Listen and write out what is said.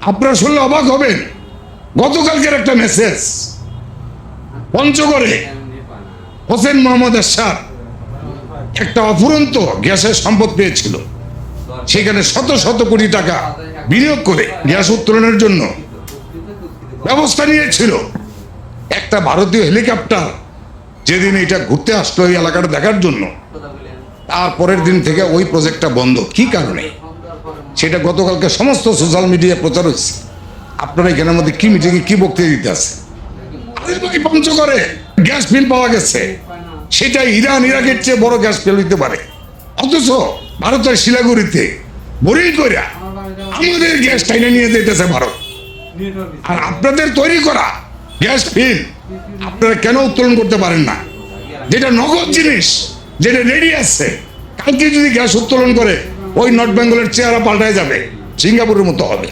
আপনারা শুনলে অবাক হবেন, গতকালকের একটা মেসেজ, পঞ্চগড়ে হোসেন মোহাম্মদ এরশাদ একটা অফুরন্ত গ্যাসের সম্পদ পেয়েছিল, সেখানে শত শত কোটি টাকা বিনিয়োগ করে গ্যাস উত্তোলনের জন্য ব্যবস্থা নিয়েছিল। একটা ভারতীয় হেলিকপ্টার যেদিন এটা ঘুরতে আসলো এই এলাকাটা দেখার জন্য, তারপরের দিন থেকে ওই প্রজেক্টটা বন্ধ। কি কারণে সেটা গতকালকে সমস্ত সোশ্যাল মিডিয়ায় প্রচার হচ্ছে। আপনারা এখানের মধ্যে কি মিটিংয়ে কি বক্তৃতা দিতে আছে? পঞ্চগড়ে গ্যাস ফিল পাওয়া গেছে, সেটা ইরান ইরাকের চেয়ে বড় গ্যাস ফিল হইতে পারে, অথচ ভারতের শিলাগুড়িতে বোরিং করে আমাদের গ্যাস টাইনে নিয়ে যেতেছে ভারত। আর আপনাদের তৈরি করা গ্যাস ফিল আপনারা কেন উত্তোলন করতে পারেন না? যেটা নগদ জিনিস, যেটা রেডি আছে, কালকে যদি গ্যাস উত্তোলন করে ওই নর্থ বেঙ্গলের চেহারা পাল্টায় যাবে, সিঙ্গাপুরের মতো হবে।